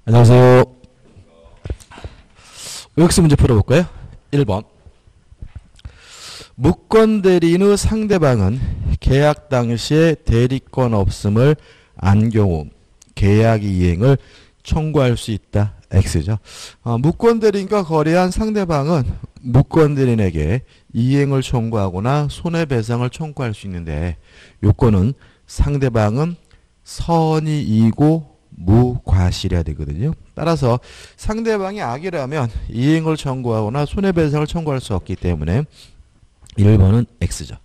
안녕하세요. 의학습 문제 풀어볼까요? 1번. 무권 대리인의 상대방은 계약 당시에 대리권 없음을 안 경우 계약 이행을 청구할 수 있다. X죠. 무권 대리인과 거래한 상대방은 무권 대리인에게 이행을 청구하거나 손해배상을 청구할 수 있는데 요건은 상대방은 선의이고 무과실해야 되거든요. 따라서 상대방이 악이라면 이행을 청구하거나 손해배상을 청구할 수 없기 때문에 1번은 X죠.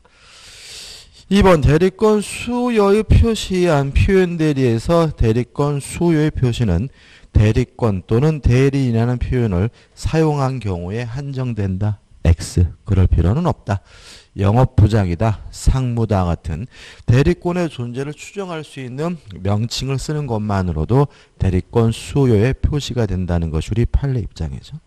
2번 대리권 수여의 표시한 표현 대리에서 대리권 수여의 표시는 대리권 또는 대리인이라는 표현을 사용한 경우에 한정된다. X. 그럴 필요는 없다. 영업부장이다, 상무다 같은 대리권의 존재를 추정할 수 있는 명칭을 쓰는 것만으로도 대리권 수요에 표시가 된다는 것이 우리 판례 입장이죠.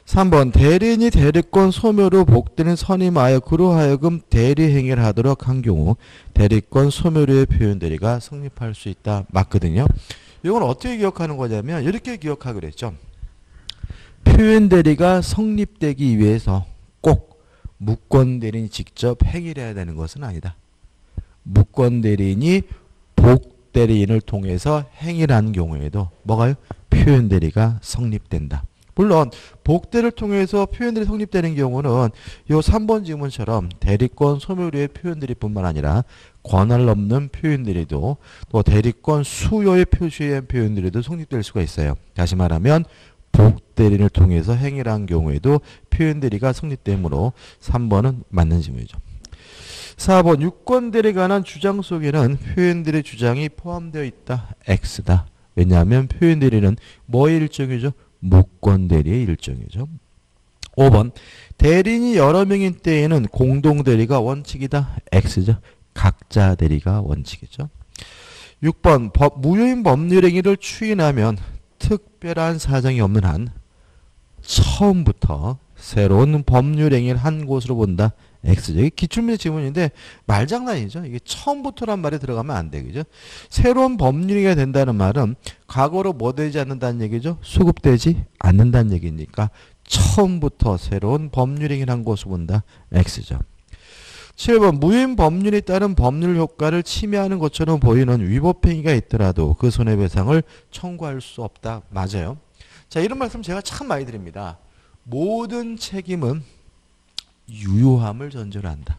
3번 대리인이 대리권 소멸로 복대는 선임하여 그로 하여금 대리행위를 하도록 한 경우 대리권 소멸의 표현 대리가 성립할 수 있다. 맞거든요. 이건 어떻게 기억하는 거냐면 이렇게 기억하기로 했죠. 표현 대리가 성립되기 위해서 꼭 무권 대리인이 직접 행위를 해야 되는 것은 아니다. 무권 대리인이 복 대리인을 통해서 행위를 하는 경우에도 뭐가요? 표현 대리가 성립된다. 물론 복대를 통해서 표현 대리 성립되는 경우는 요 3번 지문처럼 대리권 소멸의 표현 대리뿐만 아니라 권한을 넘는 표현 대리도 또 대리권 수요의 표시의 표현 대리도 성립될 수가 있어요. 다시 말하면 복대리인을 통해서 행위를 한 경우에도 표현 대리가 성립되므로 3번은 맞는 질문이죠. 4번 유권 대리에 관한 주장 속에는 표현 대리 주장이 포함되어 있다. X다. 왜냐하면 표현 대리는 뭐의 일종이죠? 무권 대리의 일종이죠. 5번 대리인이 여러 명인 때에는 공동 대리가 원칙이다. X죠. 각자 대리가 원칙이죠. 6번 무효인 법률행위를 추인하면 특별한 사정이 없는 한 처음부터 새로운 법률행위를 한 것으로 본다. X죠. 이게 기출문제 지문인데 말장난이죠. 이게 처음부터란 말이 들어가면 안 되겠죠. 새로운 법률행위가 된다는 말은 과거로 뭐 되지 않는다는 얘기죠. 수급되지 않는다는 얘기니까 처음부터 새로운 법률행위를 한 것으로 본다. X죠. 7번 무효인 법률에 따른 법률 효과를 침해하는 것처럼 보이는 위법행위가 있더라도 그 손해배상을 청구할 수 없다. 맞아요. 자, 이런 말씀 제가 참 많이 드립니다. 모든 책임은 유효함을 전제로 한다.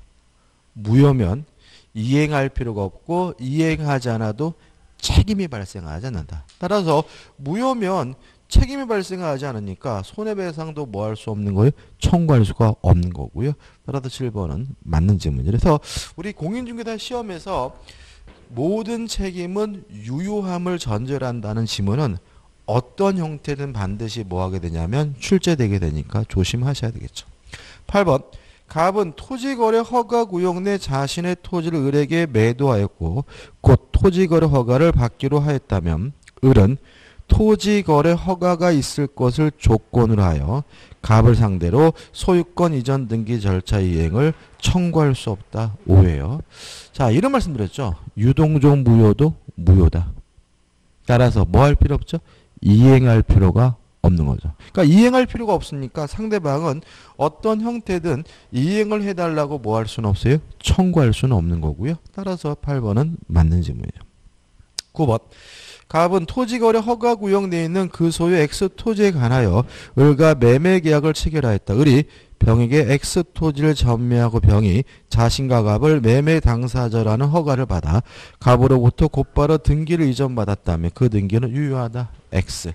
무효면 이행할 필요가 없고 이행하지 않아도 책임이 발생하지 않는다. 따라서 무효면 책임이 발생하지 않으니까 손해배상도 뭐 할 수 없는 거예요? 청구할 수가 없는 거고요. 따라서 7번은 맞는 질문이죠. 그래서 우리 공인중개사 시험에서 모든 책임은 유효함을 전제로 한다는 지문은 어떤 형태든 반드시 뭐 하게 되냐면 출제되게 되니까 조심하셔야 되겠죠. 8번 갑은 토지거래 허가 구역 내 자신의 토지를 을에게 매도하였고 곧 토지거래 허가를 받기로 하였다면 을은 토지거래 허가가 있을 것을 조건으로 하여 갑을 상대로 소유권 이전 등기 절차 이행을 청구할 수 없다. 오해요. 자, 이런 말씀 드렸죠. 유동적 무효도 무효다. 따라서 뭐 할 필요 없죠? 이행할 필요가 없는 거죠. 그러니까 이행할 필요가 없으니까 상대방은 어떤 형태든 이행을 해달라고 뭐 할 수는 없어요? 청구할 수는 없는 거고요. 따라서 8번은 맞는 질문이죠. 9번 갑은 토지거래 허가구역 내에 있는 그 소유 X토지에 관하여 을과 매매계약을 체결하였다. 을이 병에게 X토지를 전매하고 병이 자신과 갑을 매매 당사자라는 허가를 받아 갑으로부터 곧바로 등기를 이전받았다면 그 등기는 유효하다. X.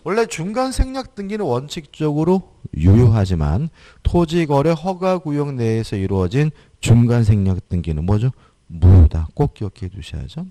원래 중간 생략 등기는 원칙적으로 유효하지만 토지거래 허가구역 내에서 이루어진 중간 생략 등기는 뭐죠? 무효다. 꼭 기억해 두셔야죠.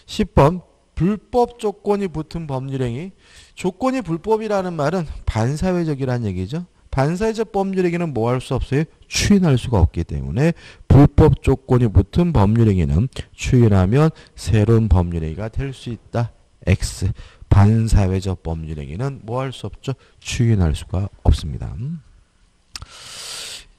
10번 불법 조건이 붙은 법률행위. 조건이 불법이라는 말은 반사회적이라는 얘기죠. 반사회적 법률행위는 뭐 할 수 없어요? 추인할 수가 없기 때문에 불법 조건이 붙은 법률행위는 추인하면 새로운 법률행위가 될 수 있다. X. 반사회적 법률행위는 뭐 할 수 없죠? 추인할 수가 없습니다.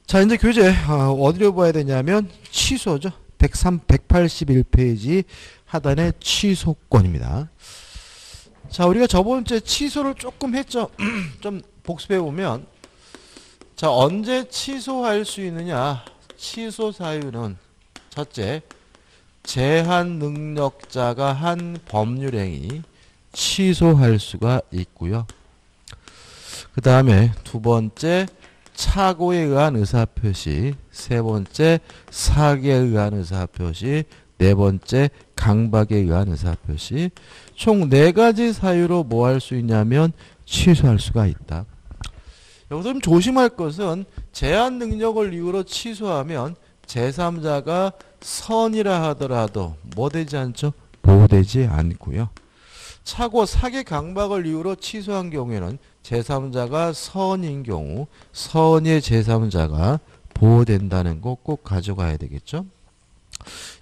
자, 이제 교재 어디로 봐야 되냐면 취소죠. 181페이지 하단의 취소권입니다. 자, 우리가 저번주에 취소를 조금 했죠. 좀 복습해 보면, 자, 언제 취소할 수 있느냐? 취소 사유는 첫째, 제한 능력자가 한 법률행위 취소할 수가 있고요. 그 다음에 두 번째, 착오에 의한 의사표시, 세 번째, 사기에 의한 의사표시, 네 번째, 강박에 의한 의사표시. 총 4가지 사유로 뭐 할 수 있냐면 취소할 수가 있다. 여기서 좀 조심할 것은 제한 능력을 이유로 취소하면 제3자가 선이라 하더라도 뭐 되지 않죠? 보호되지 않고요. 차고 사기 강박을 이유로 취소한 경우에는 제3자가 선인 경우 선의 제3자가 보호된다는 거 꼭 가져가야 되겠죠.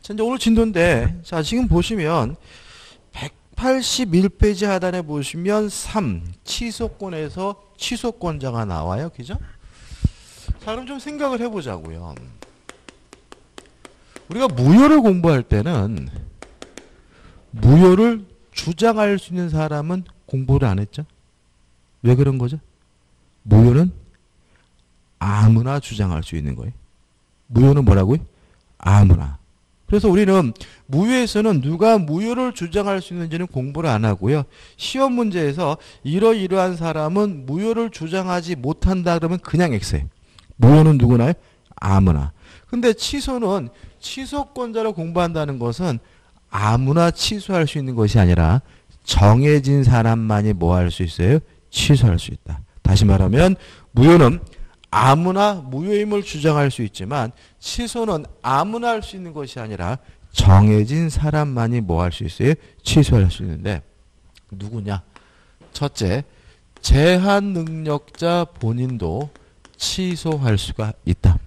자, 이제 오늘 진도인데, 자, 지금 보시면 181페이지 하단에 보시면 3, 취소권에서 취소권자가 나와요. 그죠? 자, 그럼 좀 생각을 해보자고요. 우리가 무효를 공부할 때는 무효를 주장할 수 있는 사람은 공부를 안 했죠? 왜 그런 거죠? 무효는 아무나 주장할 수 있는 거예요. 무효는 뭐라고요? 아무나. 그래서 우리는 무효에서는 누가 무효를 주장할 수 있는지는 공부를 안 하고요. 시험 문제에서 이러이러한 사람은 무효를 주장하지 못한다 그러면 그냥 X예요. 무효는 누구나요? 아무나. 근데 취소는 취소권자를 공부한다는 것은 아무나 취소할 수 있는 것이 아니라 정해진 사람만이 뭐 할 수 있어요? 취소할 수 있다. 다시 말하면 무효는 아무나 무효임을 주장할 수 있지만 취소는 아무나 할 수 있는 것이 아니라 정해진 사람만이 뭐 할 수 있어요? 취소할 수 있는데 누구냐? 첫째, 제한 능력자 본인도 취소할 수가 있다.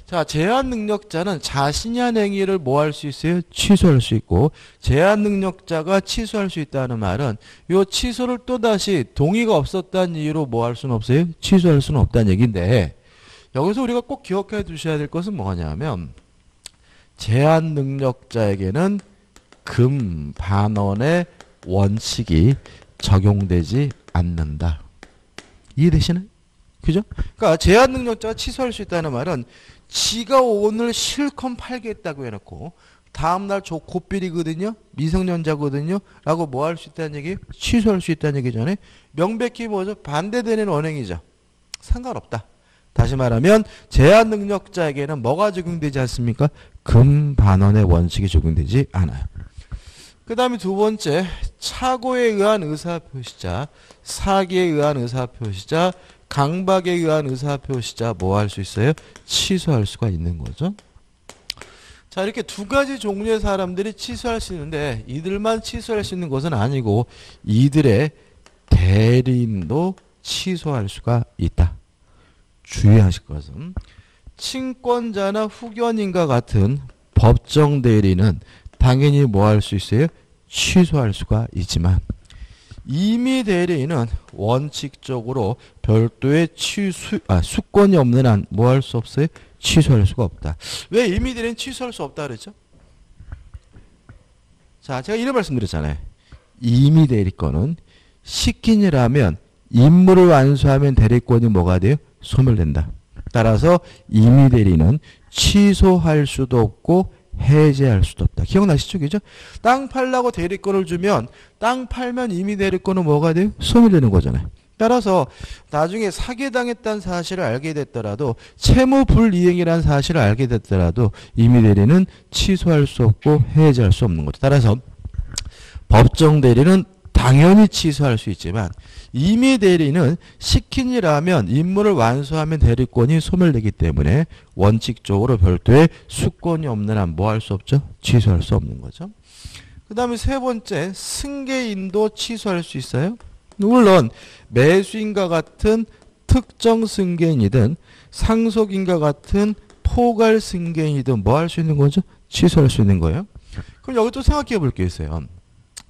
자, 제한 능력자는 자신이 한 행위를 뭐 할 수 있어요? 취소할 수 있고, 제한 능력자가 취소할 수 있다는 말은 이 취소를 또다시 동의가 없었다는 이유로 뭐 할 수는 없어요? 취소할 수는 없다는 얘기인데, 여기서 우리가 꼭 기억해 두셔야 될 것은 뭐냐면 제한 능력자에게는 금반원의 원칙이 적용되지 않는다. 이해되시나요? 그죠? 그러니까 제한 능력자가 취소할 수 있다는 말은 지가 오늘 실컷 팔겠다고 해놓고 다음날 저 고삐리거든요. 미성년자거든요. 라고 뭐 할 수 있다는 얘기? 취소할 수 있다는 얘기잖아요. 명백히 뭐죠? 반대되는 언행이죠. 상관없다. 다시 말하면 제한 능력자에게는 뭐가 적용되지 않습니까? 금반원의 원칙이 적용되지 않아요. 그 다음에 두 번째, 착오에 의한 의사표시자, 사기에 의한 의사표시자, 강박에 의한 의사표시자 뭐 할 수 있어요? 취소할 수가 있는 거죠. 자, 이렇게 두 가지 종류의 사람들이 취소할 수 있는데 이들만 취소할 수 있는 것은 아니고 이들의 대리인도 취소할 수가 있다. 주의하실 것은 친권자나 후견인과 같은 법정 대리는 당연히 뭐 할 수 있어요? 취소할 수가 있지만 임의 대리인은 원칙적으로 별도의 수권이 없는 한 뭐 할 수 없어요? 취소할 수가 없다. 왜 임의 대리인 취소할 수 없다 그랬죠? 자, 제가 이런 말씀드렸잖아요. 임의 대리권은 시킨 일하면 임무를 완수하면 대리권이 뭐가 돼요? 소멸된다. 따라서 임의 대리는 취소할 수도 없고 해제할 수도 없다. 기억나시죠? 그죠? 땅 팔라고 대리권을 주면 땅 팔면 임의 대리권은 뭐가 돼요? 소멸되는 거잖아요. 따라서 나중에 사기당했다는 사실을 알게 됐더라도 채무 불이행이라는 사실을 알게 됐더라도 임의 대리는 취소할 수 없고 해제할 수 없는 거죠. 따라서 법정 대리는 당연히 취소할 수 있지만 임의 대리는 시킨 일 하면 임무를 완수하면 대리권이 소멸되기 때문에 원칙적으로 별도의 수권이 없는 한 뭐 할 수 없죠? 취소할 수 없는 거죠. 그 다음에 세 번째, 승계인도 취소할 수 있어요. 물론 매수인과 같은 특정 승계인이든 상속인과 같은 포괄 승계인이든 뭐 할 수 있는 거죠? 취소할 수 있는 거예요. 그럼 여기 또 생각해 볼 게 있어요.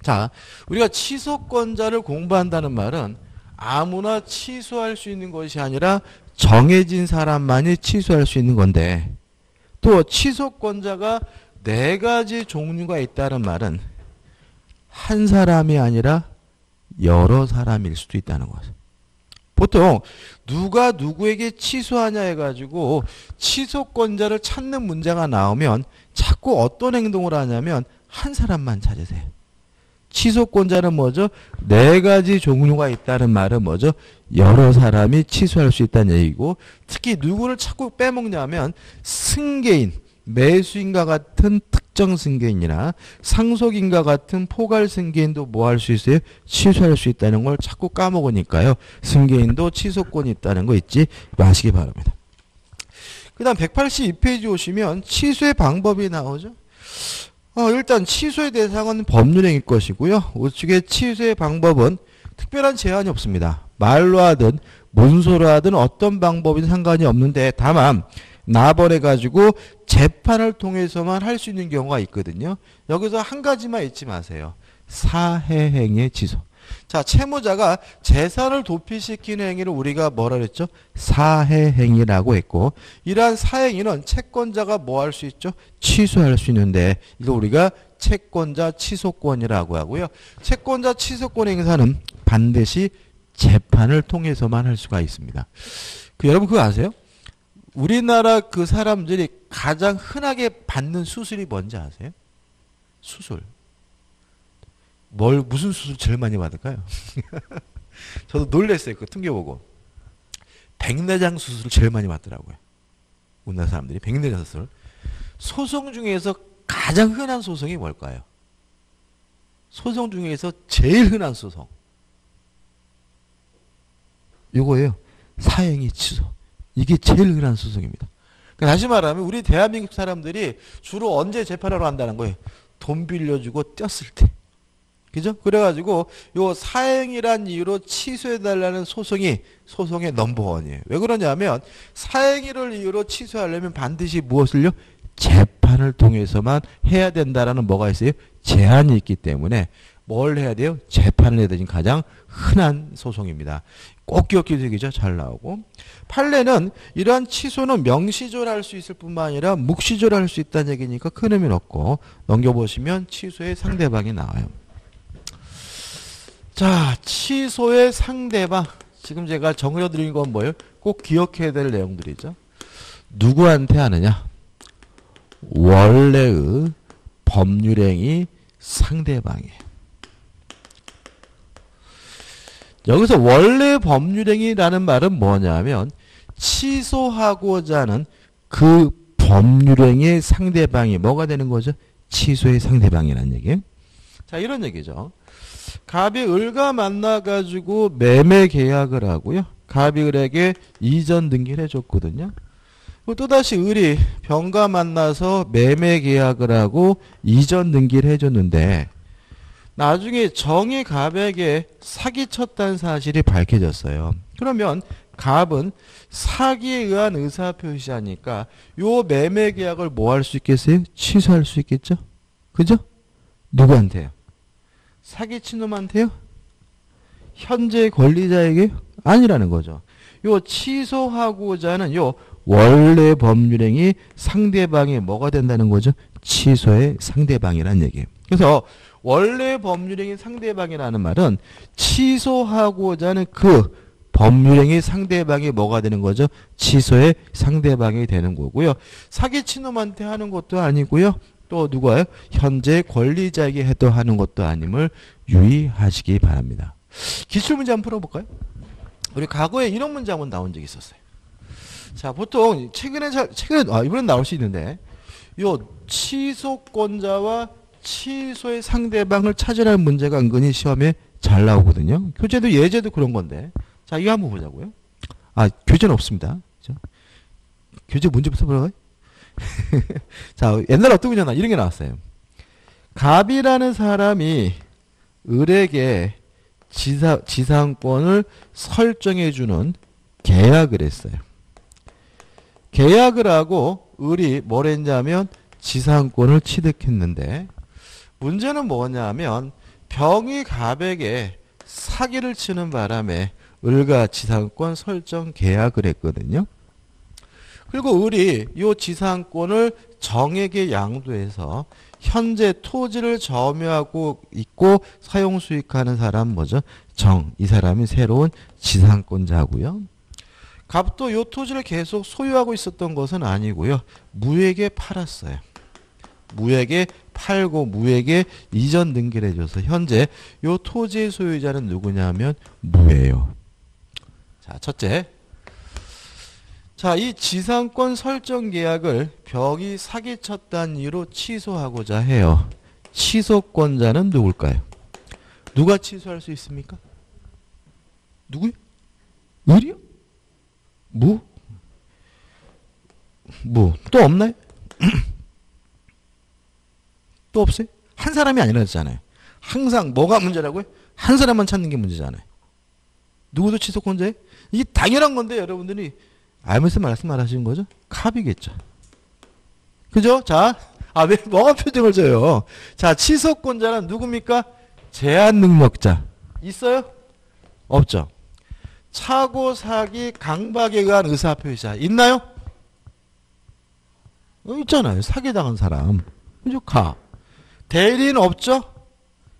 자, 우리가 취소권자를 공부한다는 말은 아무나 취소할 수 있는 것이 아니라 정해진 사람만이 취소할 수 있는 건데 또 취소권자가 4가지 종류가 있다는 말은 한 사람이 아니라 여러 사람일 수도 있다는 거죠. 보통 누가 누구에게 취소하냐 해가지고 취소권자를 찾는 문제가 나오면 자꾸 어떤 행동을 하냐면 한 사람만 찾으세요. 취소권자는 뭐죠? 네 가지 종류가 있다는 말은 뭐죠? 여러 사람이 취소할 수 있다는 얘기고, 특히 누구를 자꾸 빼먹냐면 승계인, 매수인과 같은 특정 승계인이나 상속인과 같은 포괄 승계인도 뭐 할 수 있어요? 취소할 수 있다는 걸 자꾸 까먹으니까요. 승계인도 취소권이 있다는 거 잊지 마시기 바랍니다. 그 다음 182페이지 오시면 취소의 방법이 나오죠. 일단 취소의 대상은 법률행위 것이고요. 우측의 취소의 방법은 특별한 제한이 없습니다. 말로 하든 문서로 하든 어떤 방법이든 상관이 없는데, 다만 나버려가지고 재판을 통해서만 할 수 있는 경우가 있거든요. 여기서 한 가지만 잊지 마세요. 사해행위의 취소. 자, 채무자가 재산을 도피시키는 행위를 우리가 뭐라 그랬죠? 사해행위라고 했고, 이러한 사해행위는 채권자가 뭐 할 수 있죠? 취소할 수 있는데, 이거 우리가 채권자 취소권이라고 하고요. 채권자 취소권 행사는 반드시 재판을 통해서만 할 수가 있습니다. 여러분 그거 아세요? 우리나라 그 사람들이 가장 흔하게 받는 수술이 뭔지 아세요? 수술. 무슨 수술 제일 많이 받을까요? 저도 놀랐어요. 그 통계 보고. 백내장 수술을 제일 많이 받더라고요. 우리나라 사람들이 백내장 수술. 소송 중에서 가장 흔한 소송이 뭘까요? 소송 중에서 제일 흔한 소송. 요거예요. 사행위 취소. 이게 제일 흔한 소송입니다. 다시 말하면 우리 대한민국 사람들이 주로 언제 재판하러 간다는 거예요? 돈 빌려주고 떼었을 때. 그죠? 그래가지고 요 사행이란 이유로 취소해달라는 소송의 넘버원이에요. 왜 그러냐면 사행위를 이유로 취소하려면 반드시 무엇을요? 재판을 통해서만 해야 된다라는 뭐가 있어요? 제한이 있기 때문에 뭘 해야 돼요? 재판을 해야 되는 가장 흔한 소송입니다. 꼭 기억해 주시죠. 잘 나오고. 판례는 이러한 취소는 명시적으로 할 수 있을 뿐만 아니라 묵시적으로 할 수 있다는 얘기니까 큰 의미는 없고, 넘겨보시면 취소의 상대방이 나와요. 자, 취소의 상대방. 지금 제가 정해드린 건 뭐예요? 꼭 기억해야 될 내용들이죠. 누구한테 하느냐? 원래의 법률행위 상대방이에요. 여기서 원래 법률행위라는 말은 뭐냐면 취소하고자 하는 그 법률행위의 상대방이 뭐가 되는 거죠? 취소의 상대방이라는 얘기예요. 자, 이런 얘기죠. 갑이 을과 만나가지고 매매 계약을 하고요. 갑이 을에게 이전 등기를 해줬거든요. 또다시 을이 병과 만나서 매매 계약을 하고 이전 등기를 해줬는데, 나중에 정이 갑에게 사기쳤다는 사실이 밝혀졌어요. 그러면 갑은 사기에 의한 의사표시하니까 요 매매 계약을 뭐 할 수 있겠어요? 취소할 수 있겠죠? 그죠? 누구한테요? 사기친 놈한테요? 현재 권리자에게? 아니라는 거죠. 요 취소하고자 하는 요 원래 법률행위 상대방이 뭐가 된다는 거죠? 취소의 상대방이라는 얘기예요. 그래서 원래 법률행위 상대방이라는 말은 취소하고자 하는 그 법률행위 상대방이 뭐가 되는 거죠? 취소의 상대방이 되는 거고요. 사기친 놈한테 하는 것도 아니고요. 또 누가요? 현재 권리자에게 해도 하는 것도 아님을 유의하시기 바랍니다. 기출문제 한번 풀어볼까요? 우리 과거에 이런 문제 한번 나온 적이 있었어요. 자, 보통 최근에 이번엔 나올 수 있는데, 요 취소권자와 취소의 상대방을 찾으라는 문제가 은근히 시험에 잘 나오거든요. 교재도 예제도 그런 건데. 자, 이거 한번 보자고요. 교재는 없습니다. 그렇죠? 교재 문제부터 보라고요? 자, 옛날에 어떤 문제나 이런 게 나왔어요. 갑이라는 사람이 을에게 지상권을 설정해주는 계약을 했어요. 계약을 하고 을이 뭘 했냐면 지상권을 취득했는데, 문제는 뭐냐면 병이 갑에게 사기를 치는 바람에 을과 지상권 설정 계약을 했거든요. 그리고 을이 이 지상권을 정에게 양도해서 현재 토지를 점유하고 있고 사용 수익하는 사람 뭐죠? 정. 이 사람이 새로운 지상권자고요. 갑도 이 토지를 계속 소유하고 있었던 것은 아니고요. 무에게 팔았어요. 무에게 팔고 무에게 이전 등기를 해줘서 현재 이 토지의 소유자는 누구냐면 무예요. 자, 첫째. 자, 이 지상권 설정 계약을 벽이 사기쳤다는 이유로 취소하고자 해요. 취소권자는 누굴까요? 누가 취소할 수 있습니까? 누구요? 을이요? 무? 또 없나요? 또 없어요? 한 사람이 아니라잖아요. 항상 뭐가 문제라고요? 한 사람만 찾는 게 문제잖아요. 누구도 취소권자예요? 이게 당연한 건데 여러분들이 알면서 말씀하시는 거죠? 갑이겠죠. 그죠? 자, 왜 뭐가 표정을 줘요? 자, 취소권자는 누굽니까? 제한 능력자. 있어요? 없죠. 차고 사기 강박에 의한 의사표시자 있나요? 있잖아요. 사기당한 사람. 그죠? 가. 대리인 없죠?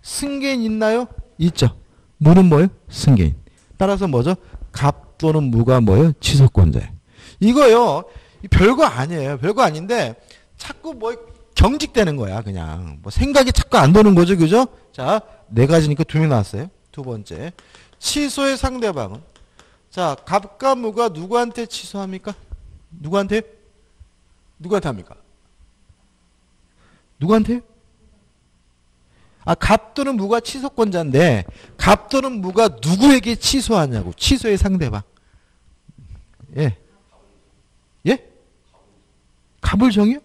승계인 있나요? 있죠. 무는 뭐예요? 승계인. 따라서 뭐죠? 갑 또는 무가 뭐예요? 취소권자예요. 이거요. 별거 아니에요. 별거 아닌데 자꾸 뭐 경직되는 거야. 그냥 뭐 생각이 자꾸 안 도는 거죠. 그죠? 자, 네 가지니까 2명 나왔어요. 두 번째. 취소의 상대방은 자, 갑과 무가 누구한테 취소합니까? 누구한테? 누구한테 합니까? 누구한테? 갑 또는 무가 취소권자인데 갑 또는 무가 누구에게 취소하냐고. 취소의 상대방. 예. 예? 갑을 정해요?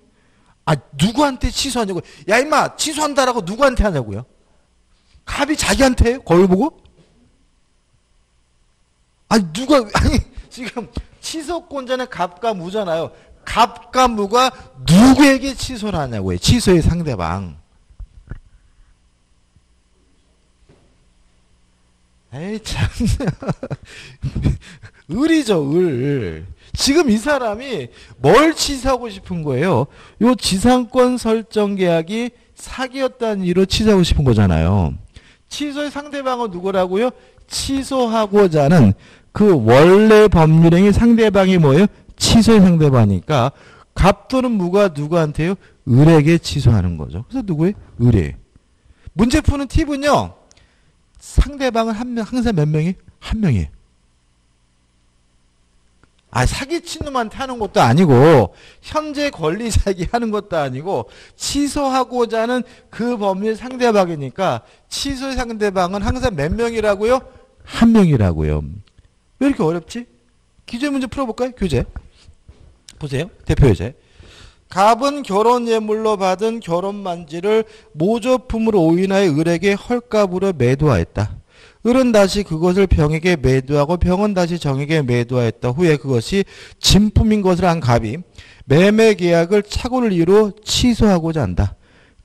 누구한테 취소하냐고. 야, 임마, 취소한다라고 누구한테 하냐고요? 갑이 자기한테 해요? 거울 보고? 지금 취소권자는 갑과 무잖아요. 갑과 무가 누구에게 취소를 하냐고요. 취소의 상대방. 에이, 참. 을이죠, 을. 지금 이 사람이 뭘 취소하고 싶은 거예요? 요 지상권 설정 계약이 사기였다는 이유로 취소하고 싶은 거잖아요. 취소의 상대방은 누구라고요? 취소하고자 하는 그 원래 법률행위 상대방이 뭐예요? 취소의 상대방이니까 갑 또는 무가 누구한테요? 을에게 취소하는 거죠. 그래서 누구예요? 을이에요. 문제 푸는 팁은요. 상대방은 항상 몇 명이에요? 한 명이에요. 사기친 놈한테 하는 것도 아니고 현재 권리자에게 하는 것도 아니고 취소하고자 하는 그 법률 상대방이니까 취소의 상대방은 항상 몇 명이라고요? 한 명이라고요. 왜 이렇게 어렵지? 기재 문제 풀어볼까요? 교재. 보세요. 대표 예제. 갑은 결혼 예물로 받은 결혼 반지를 모조품으로 오인하여 을에게 헐값으로 매도하였다. 을은 다시 그것을 병에게 매도하고 병은 다시 정에게 매도하였다. 후에 그것이 진품인 것을 한 갑이 매매 계약을 착오를 이유로 취소하고자 한다.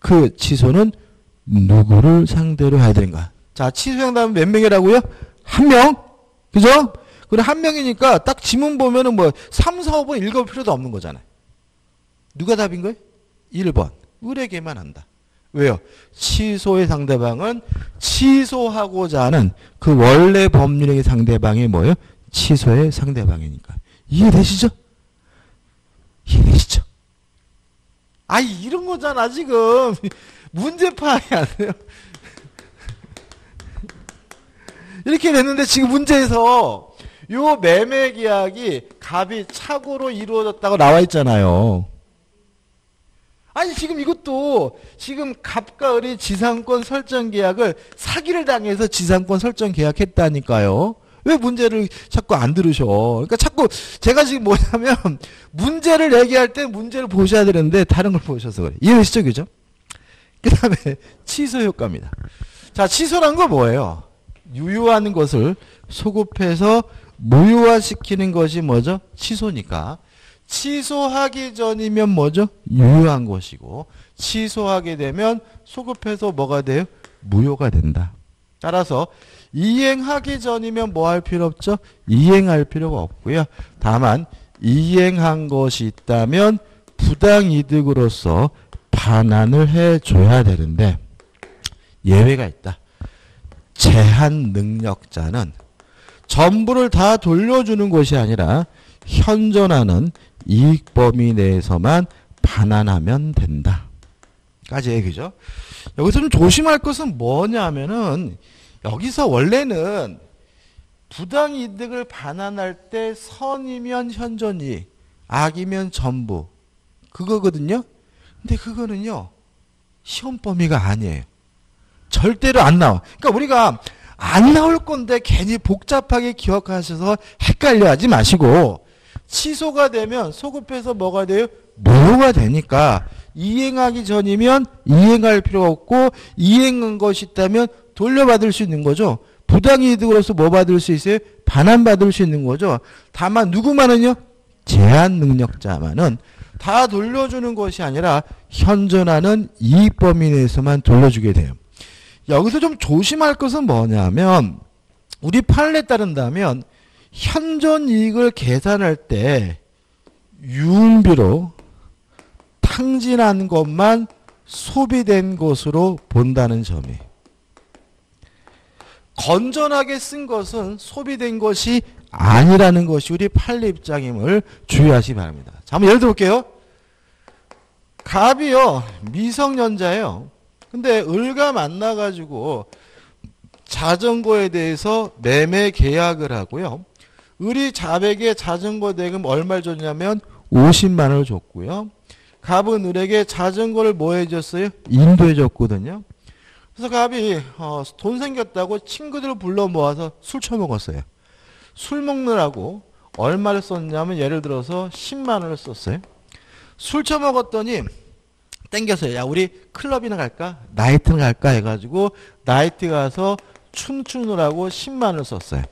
그 취소는 누구를 상대로 해야 되는가? 자, 취소한다면 몇 명이라고요? 한 명. 그죠? 그래, 한 명이니까 딱 지문 보면은 뭐 3, 4, 5번 읽어볼 필요도 없는 거잖아요. 누가 답인 거예요? 1번. 을에게만 한다. 왜요? 취소의 상대방은 취소하고자 하는 그 원래 법률행위 상대방이 뭐예요? 취소의 상대방이니까. 이해되시죠? 이해되시죠? 이런 거잖아, 지금. 문제 파악이 안 돼요. 이렇게 됐는데 지금 문제에서 요 매매 계약이 갑이 착오로 이루어졌다고 나와 있잖아요. 지금 이것도 지금 갑과 을이 지상권 설정 계약을 사기를 당해서 지상권 설정 계약했다니까요. 왜 문제를 자꾸 안 들으셔? 그러니까 자꾸 제가 지금 뭐냐면 문제를 얘기할 때 문제를 보셔야 되는데 다른 걸 보셔서 그래. 이해되시죠? 그죠? 그 다음에 취소 효과입니다. 자, 취소란 거 뭐예요? 유효한 것을 소급해서 무효화시키는 것이 뭐죠? 취소니까. 취소하기 전이면 뭐죠? 유효한 것이고 취소하게 되면 소급해서 뭐가 돼요? 무효가 된다. 따라서 이행하기 전이면 뭐 할 필요 없죠? 이행할 필요가 없고요. 다만 이행한 것이 있다면 부당이득으로서 반환을 해줘야 되는데 예외가 있다. 제한 능력자는 전부를 다 돌려주는 것이 아니라 현존하는 이익 범위 내에서만 반환하면 된다. 까지 얘기죠. 여기서 좀 조심할 것은 뭐냐면은 여기서 원래는 부당이득을 반환할 때 선이면 현존이익, 악이면 전부 그거거든요. 근데 그거는요 시험 범위가 아니에요. 절대로 안 나와. 그러니까 우리가 안 나올 건데 괜히 복잡하게 기억하셔서 헷갈려 하지 마시고 취소가 되면 소급해서 뭐가 돼요? 무효가 되니까 이행하기 전이면 이행할 필요가 없고 이행한 것이 있다면 돌려받을 수 있는 거죠. 부당이득으로서 뭐 받을 수 있어요? 반환받을 수 있는 거죠. 다만 누구만은요? 제한 능력자만은 다 돌려주는 것이 아니라 현존하는 이익 범위 내에서만 돌려주게 돼요. 여기서 좀 조심할 것은 뭐냐면 우리 판례에 따른다면 현존 이익을 계산할 때 유흥비로 탕진한 것만 소비된 것으로 본다는 점이 건전하게 쓴 것은 소비된 것이 아니라는 것이 우리 판례 입장임을 주의하시기 바랍니다. 자, 한번 예를 들어볼게요. 갑이요 미성년자예요. 근데 을과 만나가지고 자전거에 대해서 매매 계약을 하고요. 을이 잡에게 자전거 대금 얼마를 줬냐면 50만 원을 줬고요. 갑은 을에게 자전거를 뭐 해줬어요? 인도해 줬거든요. 그래서 갑이 돈 생겼다고 친구들을 불러 모아서 술 처먹었어요. 술 먹느라고 얼마를 썼냐면 예를 들어서 10만 원을 썼어요. 술 처먹었더니 땡겨서요. 야 우리 클럽이나 갈까? 나이트나 갈까? 해가지고 나이트 가서 춤추느라고 10만 원을 썼어요.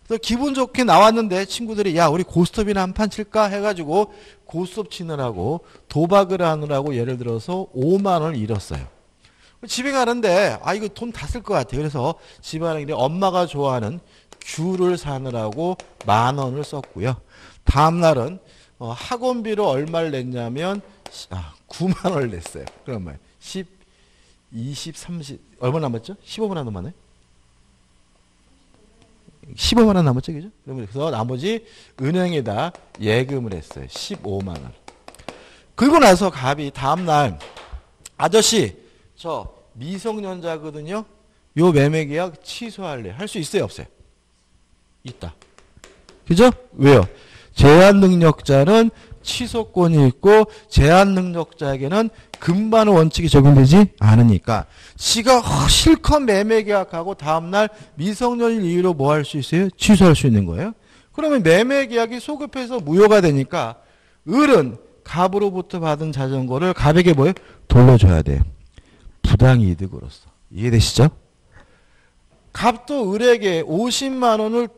그래서 기분 좋게 나왔는데 친구들이 야 우리 고스톱이나 한 판 칠까? 해가지고 고스톱 치느라고 도박을 하느라고 예를 들어서 5만 원을 잃었어요. 집에 가는데 아 이거 돈 다 쓸 것 같아요. 그래서 집안에 엄마가 좋아하는 귤을 사느라고 10,000 원을 썼고요. 다음 날은 학원비로 얼마를 냈냐면 9만 원을 냈어요. 그럼 뭐예요? 10, 20, 30 얼마 남았죠? 15만 원 남았네. 15만 원 남았죠, 그죠? 그래서 나머지 은행에다 예금을 했어요. 15만 원. 그리고 나서 갑이 다음 날 아저씨 저 미성년자거든요. 요 매매 계약 취소할래. 할 수 있어요, 없어요? 있다. 그죠? 왜요? 제한 능력자는 취소권이 있고 제한 능력자에게는 금반 원칙이 적용되지 않으니까 지가 실컷 매매 계약하고 다음날 미성년일 이유로 뭐 할 수 있어요? 취소할 수 있는 거예요. 그러면 매매 계약이 소급해서 무효가 되니까 을은 갑으로부터 받은 자전거를 갑에게 뭐예요? 돌려줘야 돼요. 부당이득으로서. 이해되시죠? 갑도 을에게 50만 원을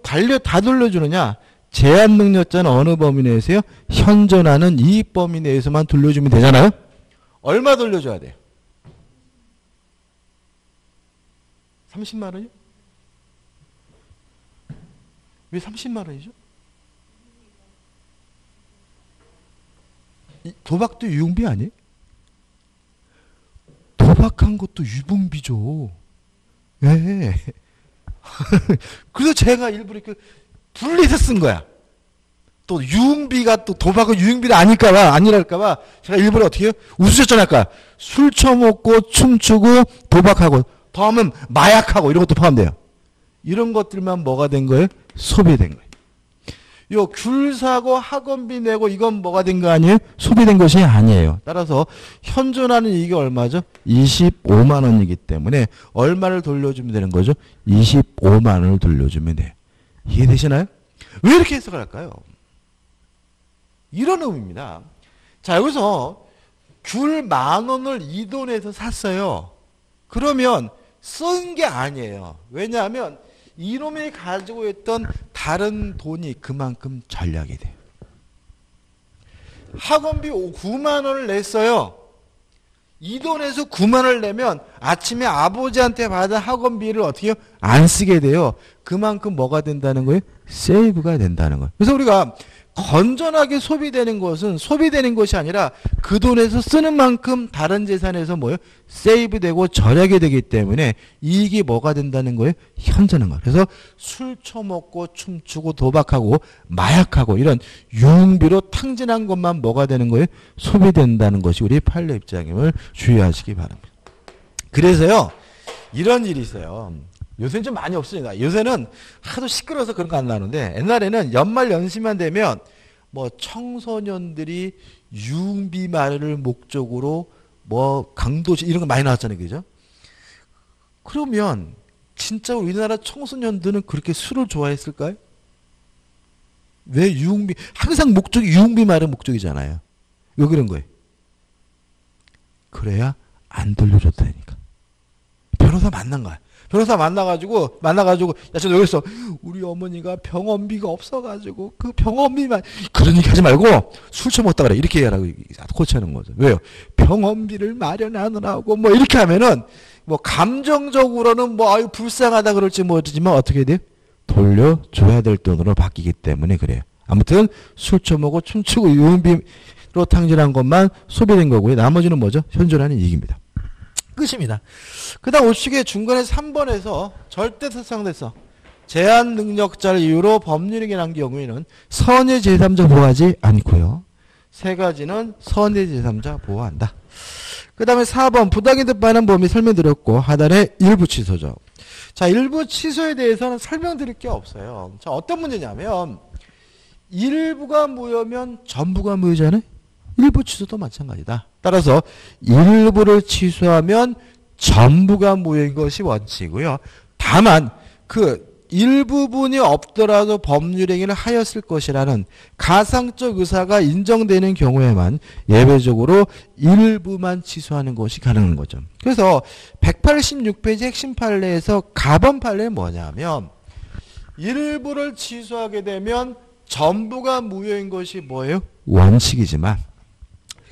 다 돌려주느냐? 제한 능력자는 어느 범위 내에서요? 현존하는 이익 범위 내에서만 돌려주면 되잖아요? 얼마 돌려줘야 돼요? 30만 원이요? 왜 30만 원이죠? 도박도 유흥비 아니에요? 도박한 것도 유흥비죠. 예. 그래서 제가 일부러 이렇게 분리해서 쓴 거야. 또 유흥비가 또 도박은 유흥비가 아니랄까봐 제가 일부러 어떻게 해요? 웃으셨잖아요. 아까 술 처먹고 춤추고 도박하고 더하면 마약하고 이런 것도 포함돼요. 이런 것들만 뭐가 된 거예요? 소비된 거예요. 요 귤 사고 학원비 내고 이건 뭐가 된 거 아니에요? 소비된 것이 아니에요. 따라서 현존하는 이익이 얼마죠? 25만 원이기 때문에 얼마를 돌려주면 되는 거죠? 25만 원을 돌려주면 돼요. 이해되시나요? 왜 이렇게 해석을 할까요? 이런 의미입니다. 자, 여기서 귤 10,000원을 이 돈에서 샀어요. 그러면 쓴 게 아니에요. 왜냐하면 이놈이 가지고 있던 다른 돈이 그만큼 전략이 돼요. 학원비 9만 원을 냈어요. 이 돈에서 9만 원을 내면 아침에 아버지한테 받은 학원비를 어떻게 해요? 안 쓰게 돼요. 그만큼 뭐가 된다는 거예요? 세이브가 된다는 거예요. 그래서 우리가 건전하게 소비되는 것은 소비되는 것이 아니라 그 돈에서 쓰는 만큼 다른 재산에서 뭐예요? 세이브되고 절약이 되기 때문에 이익이 뭐가 된다는 거예요? 현저는 거예요. 그래서 술 처먹고 춤추고 도박하고 마약하고 이런 유흥비로 탕진한 것만 뭐가 되는 거예요? 소비된다는 것이 우리 판례 입장임을 주의하시기 바랍니다. 그래서요, 이런 일이 있어요. 요새는 좀 많이 없습니다. 요새는 하도 시끄러워서 그런 거 안 나오는데 옛날에는 연말 연시만 되면 뭐 청소년들이 유흥비 마련을 목적으로 뭐 강도질 이런 거 많이 나왔잖아요. 그죠? 그러면 진짜 우리나라 청소년들은 그렇게 술을 좋아했을까요? 왜 유흥비 항상 목적이 유흥비 마련 목적이잖아요. 왜 그런 거예요? 그래야 안 돌려줬다니까. 변호사 만난 거야. 변호사 만나가지고, 야, 저 여기 있어. 우리 어머니가 병원비가 없어가지고, 그 병원비만, 그런 얘기 하지 말고, 술 처먹다 그래. 이렇게 얘기하라고 고치는 거죠. 왜요? 병원비를 마련하느라고, 뭐, 이렇게 하면은, 뭐, 감정적으로는 뭐, 아유, 불쌍하다 그럴지 모르지만, 어떻게 돼요? 돌려줘야 될 돈으로 바뀌기 때문에 그래요. 아무튼, 술 처먹고, 춤추고, 유흥비로 탕진한 것만 소비된 거고요. 나머지는 뭐죠? 현존하는 이익입니다. 끝입니다. 그 다음 우측에 중간에 3번에서 절대특상대성 제한 능력자를 이유로 법률이익이 난 경우에는 선의 제3자 보호하지 않고요. 세 가지는 선의 제3자 보호한다. 그 다음에 4번 부당이득 반환 범위 설명드렸고 하단에 일부 취소죠. 자, 일부 취소에 대해서는 설명드릴 게 없어요. 자, 어떤 문제냐면 일부가 무효면 전부가 무효잖아요. 일부 취소도 마찬가지다. 따라서 일부를 취소하면 전부가 무효인 것이 원칙이고요. 다만 그 일부분이 없더라도 법률행위를 하였을 것이라는 가상적 의사가 인정되는 경우에만 예외적으로 일부만 취소하는 것이 가능한 거죠. 그래서 186페이지 핵심 판례에서 가번 판례는 뭐냐면 일부를 취소하게 되면 전부가 무효인 것이 뭐예요? 원칙이지만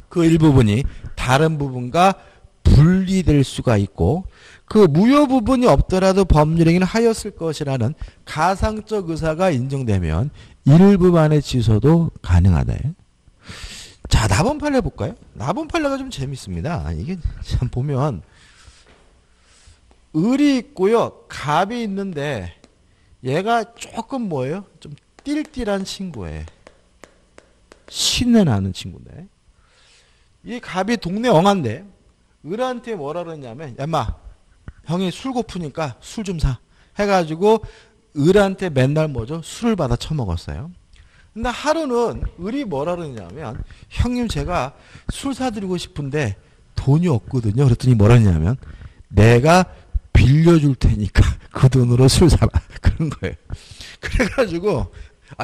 그 일부분이 다른 부분과 분리될 수가 있고 그 무효 부분이 없더라도 법률행위를 하였을 것이라는 가상적 의사가 인정되면 일부만의 취소도 가능하다. 자, 나번 판례 볼까요? 나번 판례가 좀 재밌습니다. 이게 참 보면 을이 있고요. 갑이 있는데 얘가 조금 뭐예요? 좀 띨띨한 친구예요. 신내 나는 친구인데 이 갑이 동네 엉한데 을한테 뭐라 그러냐면 야 인마 형이 술 고프니까 술 좀 사 해가지고 을한테 맨날 뭐죠? 술을 받아 처먹었어요. 근데 하루는 을이 뭐라 그러냐면 형님 제가 술 사드리고 싶은데 돈이 없거든요. 그랬더니 뭐라 그러냐면 내가 빌려줄 테니까 그 돈으로 술 사라 그런 거예요. 그래가지고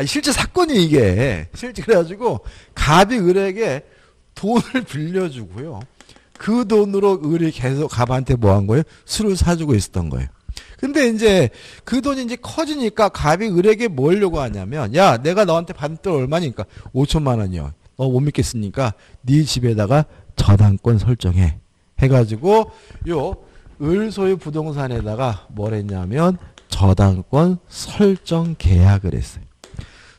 실제 사건이 이게 실제 그래가지고 갑이 을에게 돈을 빌려주고요. 그 돈으로 을이 계속 갑한테 뭐 한 거예요? 술을 사주고 있었던 거예요. 근데 이제 그 돈이 이제 커지니까 갑이 을에게 뭐 하려고 하냐면 야 내가 너한테 받은 돈 얼마니까 5천만 원이요. 너 못 믿겠으니까 네 집에다가 저당권 설정해. 해가지고 요 을 소유 부동산에다가 뭘 했냐면 저당권 설정 계약을 했어요.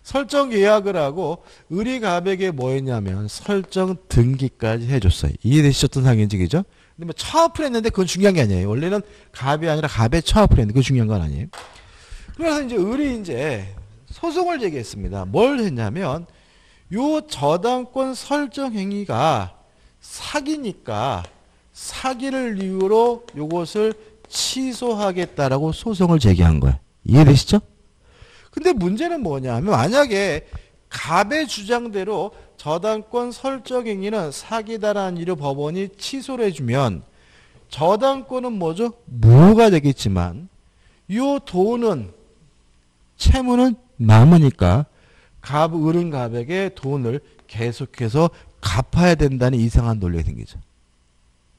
설정 계약을 하고 을이 갑에게 뭐 했냐면 설정 등기까지 해줬어요. 이해되셨던 상인직이죠? 근데 뭐 처합을 했는데 그건 중요한 게 아니에요. 원래는 갑이 아니라 갑의 처합을 했는데 그건 중요한 건 아니에요. 그래서 이제 을이 이제 소송을 제기했습니다. 뭘 했냐면 요 저당권 설정 행위가 사기니까 사기를 이유로 요것을 취소하겠다라고 소송을 제기한 거예요. 이해되시죠? 근데 문제는 뭐냐면 만약에 갑의 주장대로 저당권 설정 행위는 사기다라는 이유 법원이 취소를 해주면 저당권은 뭐죠? 무효가 되겠지만 이 돈은 채무는 남으니까 을은 갑에게 돈을 계속해서 갚아야 된다는 이상한 논리가 생기죠.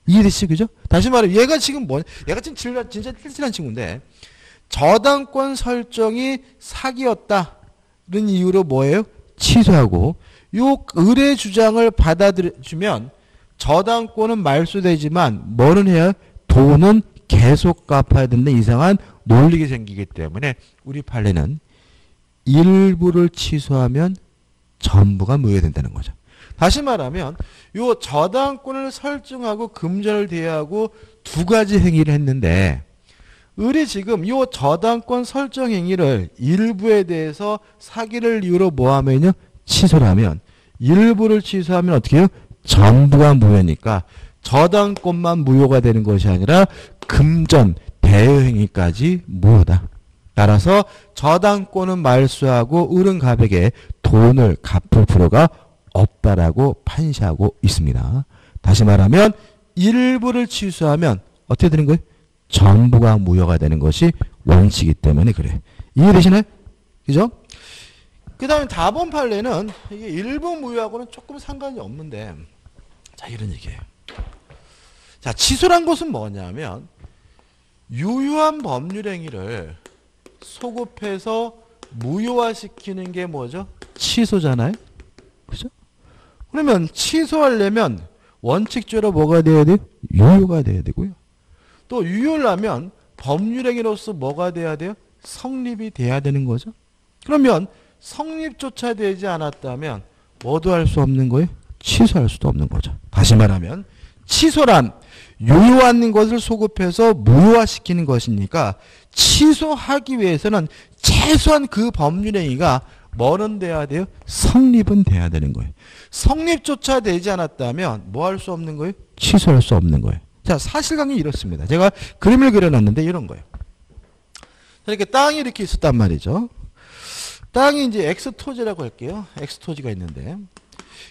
이해되시죠? 그죠? 다시 말해 얘가 지금 얘가 지금 진짜 찔찔한 친구인데 저당권 설정이 사기였다는 이유로 뭐예요? 취소하고 요 을의 주장을 받아들여주면 저당권은 말소되지만 뭐는 해야 돈은 계속 갚아야 된다는 이상한 논리가 생기기 때문에 우리 판례는 일부를 취소하면 전부가 무효된다는 거죠. 다시 말하면 요 저당권을 설정하고 금전을 대하고 두 가지 행위를 했는데 우리 지금 요 저당권 설정 행위를 일부에 대해서 사기를 이유로 뭐하면요? 취소를 하면 일부를 취소하면 어떻게 해요? 전부가 무효니까 저당권만 무효가 되는 것이 아니라 금전, 대여행위까지 무효다. 따라서 저당권은 말소하고 을은갑에게 돈을 갚을 필요가 없다라고 판시하고 있습니다. 다시 말하면 일부를 취소하면 어떻게 되는 거예요? 전부가 무효가 되는 것이 원칙이기 때문에 그래. 이해되시나요? 그죠? 그 다음에 다번 판례는 이게 일부 무효하고는 조금 상관이 없는데 자 이런 얘기예요. 자 취소란 것은 뭐냐면 유효한 법률 행위를 소급해서 무효화시키는 게 뭐죠? 취소잖아요. 그죠? 그러면 취소하려면 원칙적으로 뭐가 돼야 돼요? 유효가 돼야 되고요. 또 유효하면 법률행위로서 뭐가 돼야 돼요? 성립이 돼야 되는 거죠. 그러면 성립조차 되지 않았다면 뭐도 할 수 없는 거예요? 취소할 수도 없는 거죠. 다시 말하면 취소란 유효한 것을 소급해서 무효화시키는 것이니까 취소하기 위해서는 최소한 그 법률행위가 뭐는 돼야 돼요? 성립은 돼야 되는 거예요. 성립조차 되지 않았다면 뭐 할 수 없는 거예요? 취소할 수 없는 거예요. 자, 사실관계 이렇습니다. 제가 그림을 그려놨는데 이런 거예요. 이렇게 땅이 이렇게 있었단 말이죠. 땅이 이제 X토지라고 할게요. X토지가 있는데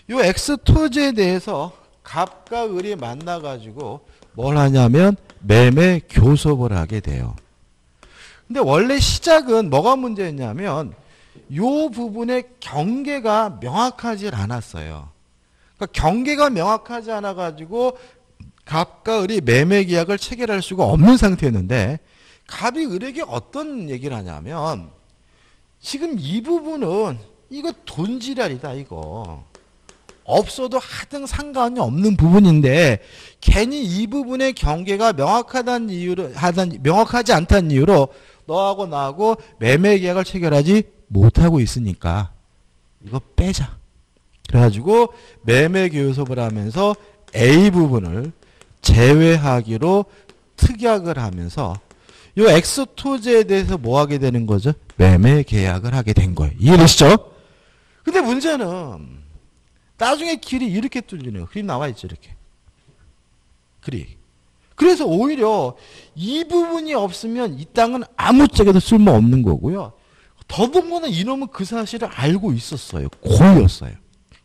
이 X토지에 대해서 갑과 을이 만나가지고 뭘 하냐면 매매 교섭을 하게 돼요. 근데 원래 시작은 뭐가 문제였냐면 요 부분의 경계가 명확하지 않았어요. 그러니까 경계가 명확하지 않아가지고 갑과 을이 매매 계약을 체결할 수가 없는 상태였는데 갑이 을에게 어떤 얘기를 하냐면 지금 이 부분은 이거 돈지랄이다 이거. 없어도 하등 상관이 없는 부분인데 괜히 이 부분의 경계가 명확하지 않다는 이유로 너하고 나하고 매매 계약을 체결하지 못하고 있으니까 이거 빼자. 그래가지고 매매 교섭을 하면서 A 부분을 제외하기로 특약을 하면서 이 X토지에 대해서 뭐 하게 되는 거죠? 매매 계약을 하게 된 거예요. 이해되시죠? 근데 문제는 나중에 길이 이렇게 뚫리네요. 그림 나와 있죠, 이렇게. 그림. 그래서 오히려 이 부분이 없으면 이 땅은 아무짝에도 쓸모없는 거고요. 더군다나 이놈은 그 사실을 알고 있었어요. 고의였어요.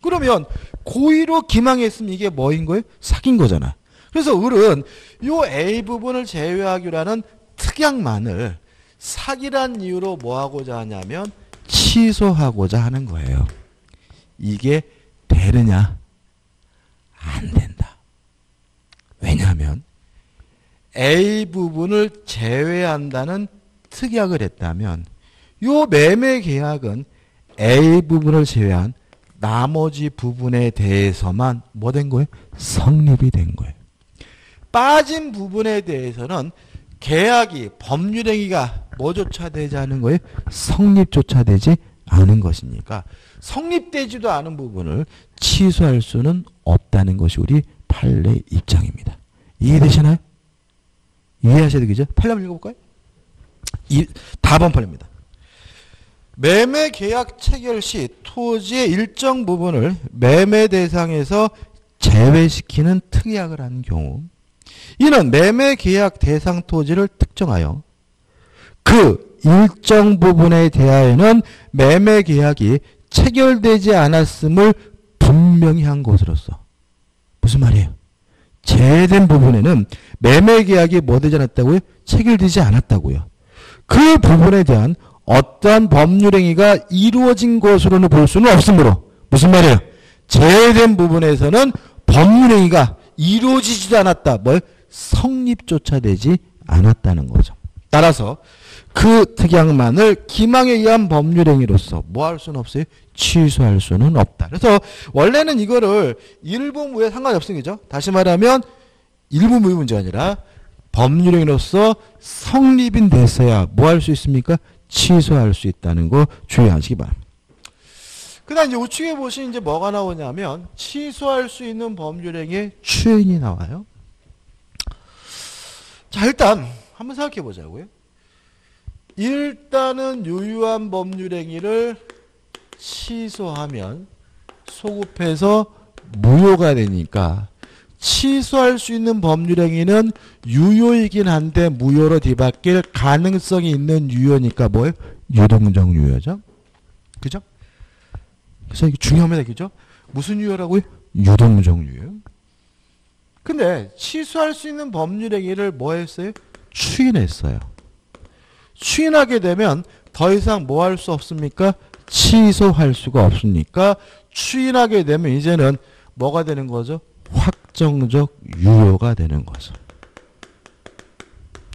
그러면 고의로 기망했으면 이게 뭐인 거예요? 사귄 거잖아. 그래서 을은 이 A 부분을 제외하기로 하는 특약만을 사기란 이유로 뭐 하고자 하냐면 취소하고자 하는 거예요. 이게 되느냐? 안 된다. 왜냐하면 A 부분을 제외한다는 특약을 했다면 이 매매 계약은 A 부분을 제외한 나머지 부분에 대해서만 뭐 된 거예요? 성립이 된 거예요. 빠진 부분에 대해서는 계약이 법률행위가 뭐조차 되지 않은 거예요? 성립조차 되지 않은 것이니까 성립되지도 않은 부분을 취소할 수는 없다는 것이 우리 판례 입장입니다. 이해되시나요? 이해하셔야 되겠죠? 판례 한번 읽어볼까요? 다번 판례입니다. 매매 계약 체결 시 토지의 일정 부분을 매매 대상에서 제외시키는 특약을 한 경우 이는 매매 계약 대상 토지를 특정하여 그 일정 부분에 대하여는 매매 계약이 체결되지 않았음을 분명히 한 것으로서 무슨 말이에요? 제외된 부분에는 매매 계약이 뭐 되지 않았다고요? 체결되지 않았다고요. 그 부분에 대한 어떠한 법률행위가 이루어진 것으로는 볼 수는 없으므로 무슨 말이에요? 제외된 부분에서는 법률행위가 이루어지지도 않았다. 뭘? 성립조차 되지 않았다는 거죠. 따라서 그 특약만을 기망에 의한 법률행위로서 뭐 할 수는 없어요? 취소할 수는 없다. 그래서 원래는 이거를 일부 무효에 상관이 없습니다. 다시 말하면 일부 무효 문제가 아니라 법률행위로서 성립이 됐어야 뭐 할 수 있습니까? 취소할 수 있다는 거 주의하시기 바랍니다. 그 다음 이제 우측에 보시면 이제 뭐가 나오냐면 취소할 수 있는 법률행위의 추인이 나와요. 자, 일단 한번 생각해 보자고요. 일단은 유효한 법률행위를 취소하면 소급해서 무효가 되니까 취소할 수 있는 법률행위는 유효이긴 한데 무효로 뒤바뀔 가능성이 있는 유효니까 뭐예요? 유동적 유효죠. 그죠? 그래서 이게 중요합니다. 그죠? 무슨 유효라고요? 유동적 유효. 근데 취소할 수 있는 법률행위를 뭐 했어요? 추인했어요. 추인하게 되면 더 이상 뭐 할 수 없습니까? 취소할 수가 없으니까 추인하게 되면 이제는 뭐가 되는 거죠? 확정적 유효가 되는 거죠.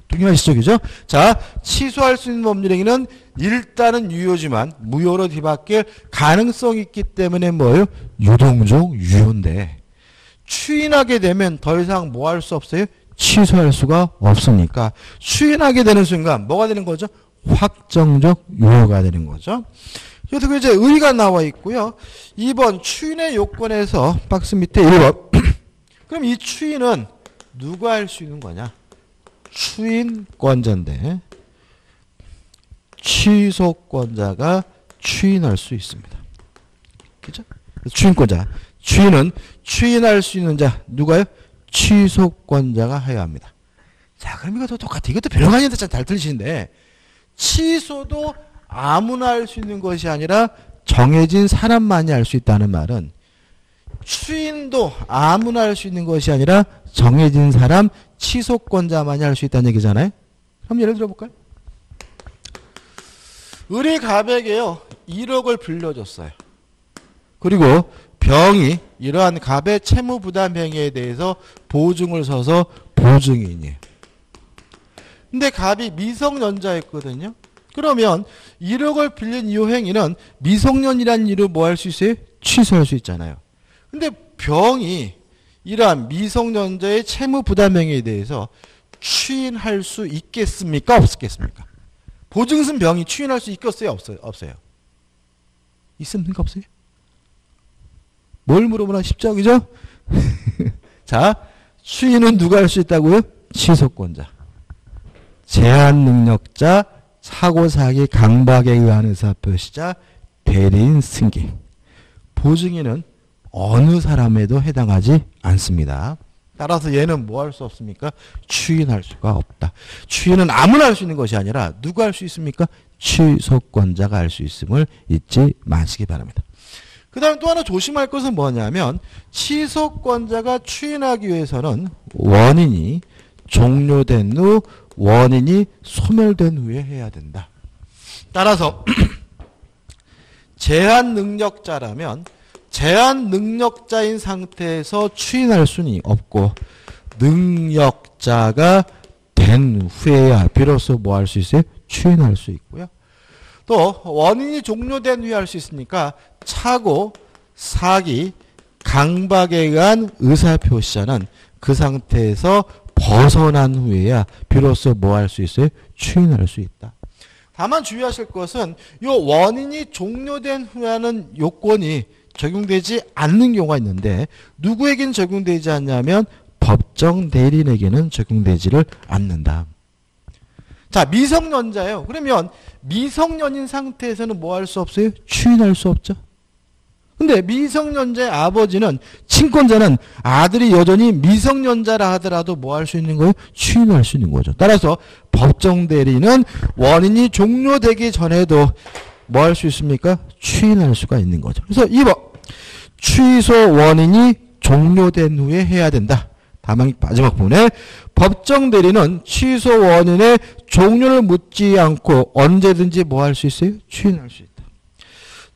동의하시죠? 그죠? 자, 취소할 수 있는 법률행위는 일단은 유효지만 무효로 뒤바뀔 가능성이 있기 때문에 뭐예요? 유동적 유효인데 추인하게 되면 더 이상 뭐 할 수 없어요? 취소할 수가 없으니까 추인하게 되는 순간 뭐가 되는 거죠? 확정적 유효가 되는 거죠. 그래서 이제 의의가 나와 있고요. 2번 추인의 요건에서 박스 밑에 1번 그럼 이 추인은 누가 할 수 있는 거냐? 추인권자인데 취소권자가 추인할 수 있습니다. 그죠? 추인권자. 추인은 추인할 수 있는 자 누가요? 취소권자가 해야 합니다. 자, 그럼 이것도 똑같아. 이것도 별거 아닌데 잘 들리시는데 취소도 아무나 할 수 있는 것이 아니라 정해진 사람만이 할 수 있다는 말은 추인도 아무나 할 수 있는 것이 아니라 정해진 사람 취소권자만이 할 수 있다는 얘기잖아요. 그럼 예를 들어볼까요? 을이 갑에게요 1억을 빌려줬어요. 그리고 병이 이러한 갑의 채무부담 행위에 대해서 보증을 서서 보증인이에요. 근데 갑이 미성년자였거든요. 그러면 1억을 빌린 이 행위는 미성년이라는 이유로 뭐 할 수 있어요? 취소할 수 있잖아요. 근데 병이 이러한 미성년자의 채무부담 행위에 대해서 추인할 수 있겠습니까? 없겠습니까? 보증승 병이 추인할 수 있겠어요? 없어요? 있습니까? 없어요? 뭘 물어보나 쉽죠? 그죠? 자, 추인은 누가 할 수 있다고요? 취소권자. 제한능력자, 사고사기 강박에 의한 의사표시자, 대리인 승계. 보증인은 어느 사람에도 해당하지 않습니다. 따라서 얘는 뭐 할 수 없습니까? 추인할 수가 없다. 추인은 아무나 할 수 있는 것이 아니라 누가 할 수 있습니까? 취소권자가 할 수 있음을 잊지 마시기 바랍니다. 그 다음에 또 하나 조심할 것은 뭐냐면 취소권자가 추인하기 위해서는 원인이 종료된 후 원인이 소멸된 후에 해야 된다. 따라서 제한능력자라면 제한능력자인 상태에서 추인할 수는 없고 능력자가 된 후에야 비로소 뭐 할 수 있어요? 추인할 수 있고요. 또 원인이 종료된 후에 할 수 있으니까 착오, 사기, 강박에 의한 의사표시자는 그 상태에서 벗어난 후에야 비로소 뭐 할 수 있어요? 추인할 수 있다. 다만 주의하실 것은 이 원인이 종료된 후에 하는 요건이 적용되지 않는 경우가 있는데 누구에게는 적용되지 않냐면 법정 대리인에게는 적용되지를 않는다. 자, 미성년자예요. 그러면 미성년인 상태에서는 뭐 할 수 없어요? 추인할 수 없죠. 근데 미성년자의 아버지는 친권자는 아들이 여전히 미성년자라 하더라도 뭐 할 수 있는 거예요? 추인할 수 있는 거죠. 따라서 법정 대리인은 원인이 종료되기 전에도 뭐 할 수 있습니까? 추인할 수가 있는 거죠. 그래서 2번 취소 원인이 종료된 후에 해야 된다. 다만 마지막 부분에 법정 대리는 취소 원인의 종료를 묻지 않고 언제든지 뭐 할 수 있어요? 추인할 수 있다.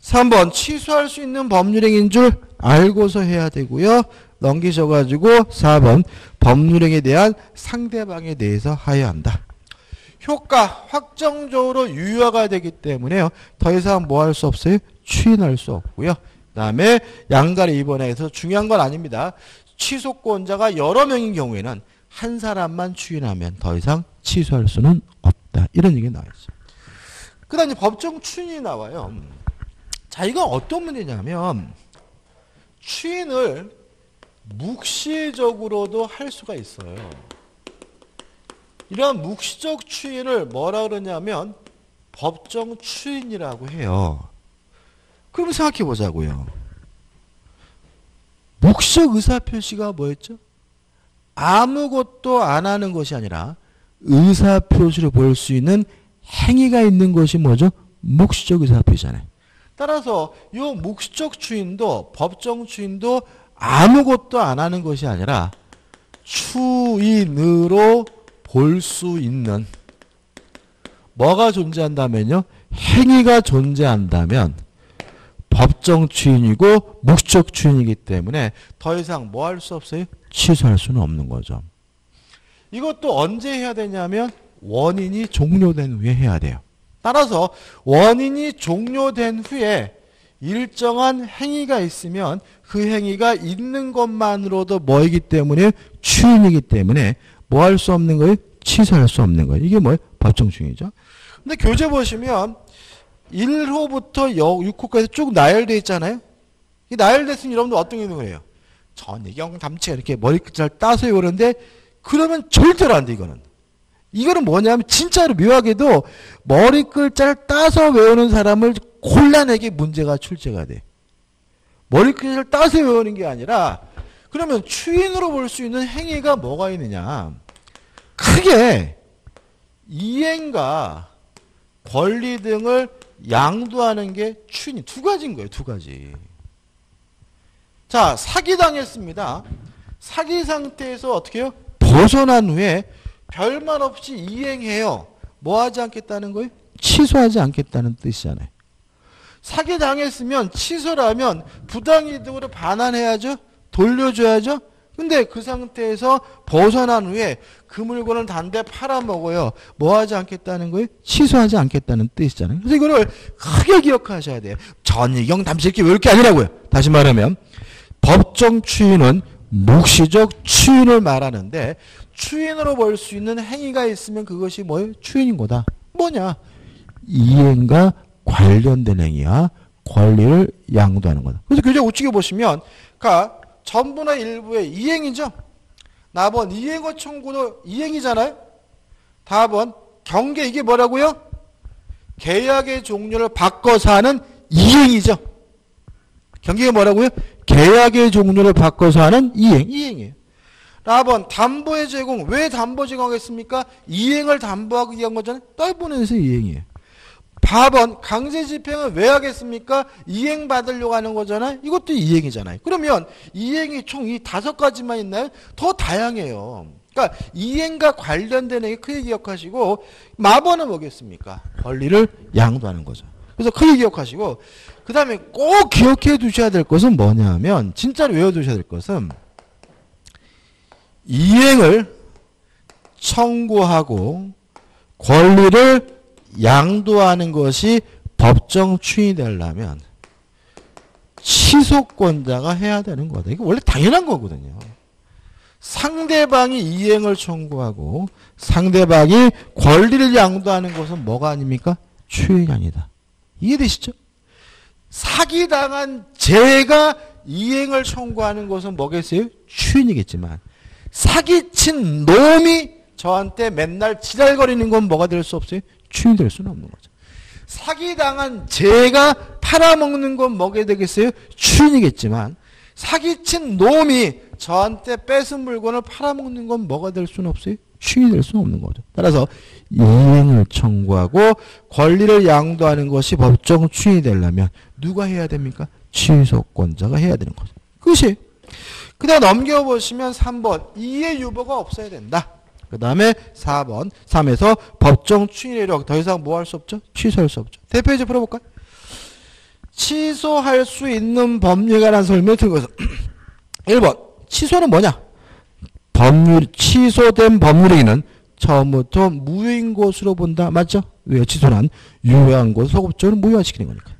3번 취소할 수 있는 법률행위인 줄 알고서 해야 되고요. 넘기셔가지고 4번 법률행위에 대한 상대방에 대해서 하여야 한다. 효과 확정적으로 유효가 되기 때문에요. 더 이상 뭐 할 수 없어요? 추인할 수 없고요. 그 다음에 양가리 2번에서 중요한 건 아닙니다. 취소권자가 여러 명인 경우에는 한 사람만 추인하면 더 이상 취소할 수는 없다. 이런 얘기 나와 있어요. 그 다음에 법정 추인이 나와요. 자, 이건 어떤 문제냐면 추인을 묵시적으로도 할 수가 있어요. 이런 묵시적 추인을 뭐라 그러냐면 법정 추인이라고 해요. 그럼 생각해 보자고요. 묵시적 의사표시가 뭐였죠? 아무것도 안 하는 것이 아니라 의사표시로 볼 수 있는 행위가 있는 것이 뭐죠? 묵시적 의사표시잖아요. 따라서 이 묵시적 추인도 법정 추인도 아무것도 안 하는 것이 아니라 추인으로 볼 수 있는 뭐가 존재한다면요? 행위가 존재한다면 법정 추인이고 묵시적 추인이기 때문에 더 이상 뭐 할 수 없어요? 취소할 수는 없는 거죠. 이것도 언제 해야 되냐면 원인이 종료된 후에 해야 돼요. 따라서 원인이 종료된 후에 일정한 행위가 있으면 그 행위가 있는 것만으로도 뭐이기 때문에 추인이기 때문에 뭐 할 수 없는 거예요? 취소할 수 없는 거예요. 이게 뭐예요? 법정 추인이죠. 근데 교재 보시면 1호부터 6호까지 쭉 나열되어 있잖아요. 이 나열됐으면 여러분들 어떤 게 있는 거예요? 전희경 담치가 이렇게 머리끝을 따서 외우는데 그러면 절대로 안 돼, 이거는. 이거는 뭐냐면 진짜로 묘하게도 머리글자를 따서 외우는 사람을 곤란하게 문제가 출제가 돼. 머리글자를 따서 외우는 게 아니라 그러면 추인으로 볼 수 있는 행위가 뭐가 있느냐. 크게 이행과 권리 등을 양도하는 게 추인이 두 가지인 거예요. 두 가지. 자, 사기당했습니다. 사기 상태에서 어떻게 해요? 벗어난 후에 별말 없이 이행해요. 뭐 하지 않겠다는 거예요? 취소하지 않겠다는 뜻이잖아요. 사기당했으면 취소라면 부당이득으로 반환해야죠. 돌려줘야죠. 근데 그 상태에서 벗어난 후에 그 물건을 단데 팔아먹어요. 뭐 하지 않겠다는 거예요? 취소하지 않겠다는 뜻이잖아요. 그래서 이거를 크게 기억하셔야 돼요. 전희경 담실기 왜 이렇게 아니라고요? 다시 말하면 법정 추인은 묵시적 추인을 말하는데 추인으로 볼 수 있는 행위가 있으면 그것이 뭐예요? 추인인 거다. 뭐냐? 이행과 관련된 행위와 권리를 양도하는 거다. 그래서 교재 우측에 보시면 전부나 일부의 이행이죠. 나번 이행어 청구도 이행이잖아요. 답은 경계 이게 뭐라고요? 계약의 종류를 바꿔서 하는 이행이죠. 경계가 뭐라고요? 계약의 종류를 바꿔서 하는 이행이에요. 답은 담보의 제공. 왜 담보 제공하겠습니까? 이행을 담보하기 위한 거잖아요. 딸보내서 이행이에요. 답은 강제 집행은 왜 하겠습니까? 이행 받으려고 하는 거잖아요. 이것도 이행이잖아요. 그러면 이행이 총 이 5가지만 있나요? 더 다양해요. 그러니까 이행과 관련된 행위 크게 기억하시고 마번은 뭐겠습니까? 권리를 양도하는 거죠. 그래서 크게 기억하시고 그 다음에 꼭 기억해 두셔야 될 것은 뭐냐면 진짜로 외워두셔야 될 것은 이행을 청구하고 권리를 양도하는 것이 법정 추인이 되려면 취소권자가 해야 되는 거다. 이거 원래 당연한 거거든요. 상대방이 이행을 청구하고 상대방이 권리를 양도하는 것은 뭐가 아닙니까? 추인이 아니다. 이해되시죠? 사기당한 제가 이행을 청구하는 것은 뭐겠어요? 추인이겠지만 사기친 놈이 저한테 맨날 지랄거리는 건 뭐가 될 수 없어요? 추인이 될 수는 없는 거죠. 사기당한 제가 팔아먹는 건 뭐게 되겠어요? 추인이겠지만 사기친 놈이 저한테 뺏은 물건을 팔아먹는 건 뭐가 될 수는 없어요? 추인이 될 수는 없는 거죠. 따라서 이행을 청구하고 권리를 양도하는 것이 법정 추인이 되려면 누가 해야 됩니까? 취소권자가 해야 되는 거죠. 그것이. 그 다음 넘겨보시면 3번 이해 유보가 없어야 된다. 그 다음에 4번 3에서 법정 추인이력 더 이상 뭐 할 수 없죠? 취소할 수 없죠. 대표이제 풀어볼까요? 취소할 수 있는 법률에 관한 설명을 들고서 1번 취소는 뭐냐? 취소된 법률행위는 처음부터 무효인 것으로 본다. 맞죠? 왜 취소는 유효한 것을 소급적으로 무효화시키는 거니까.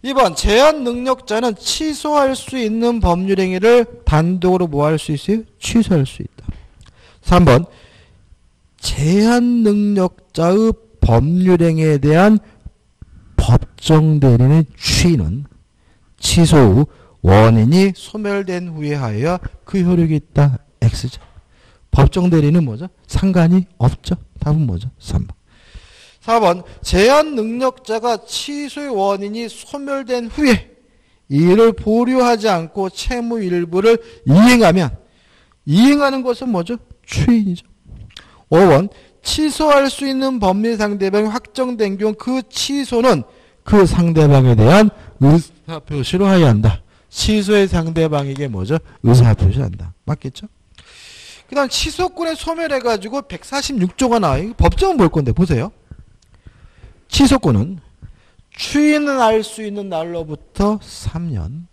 2번 제한 능력자는 취소할 수 있는 법률행위를 단독으로 뭐 할 수 있어요? 취소할 수 있다. 3번 제한 능력자의 법률행위에 대한 법정 대리인의 추인은 취소 후 원인이 소멸된 후에 하여야 그 효력이 있다. X죠. 법정 대리는 뭐죠? 상관이 없죠. 답은 뭐죠? 3번. 4번 제한 능력자가 취소의 원인이 소멸된 후에 이를 보류하지 않고 채무 일부를 이행하면 이행하는 것은 뭐죠? 추인이죠. 5번 취소할 수 있는 법리 상대방이 확정된 경우 그 취소는 그 상대방에 대한 의사표시로 하여야 한다. 취소의 상대방에게 뭐죠? 의사표시한다. 맞겠죠? 그 다음 취소권에 소멸해가지고 146조가 나와요. 법정은 볼 건데 보세요. 취소권은 추인을 할 수 있는 날로부터 3년,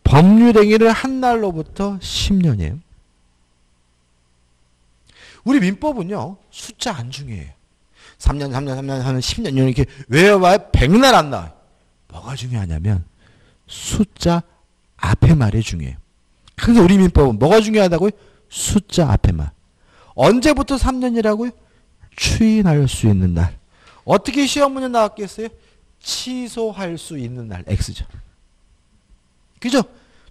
법률행위를 한 날로부터 10년이에요. 우리 민법은요. 숫자 안 중요해요. 3년, 3년, 3년, 3년, 10년 이렇게 외워봐야 100날 안 나와요. 뭐가 중요하냐면 숫자 앞에 말이 중요해요. 그래서 우리 민법은 뭐가 중요하다고요? 숫자 앞에 말. 언제부터 3년이라고요? 추인할 수 있는 날. 어떻게 시험 문제 나왔겠어요? 취소할 수 있는 날. X죠. 그죠?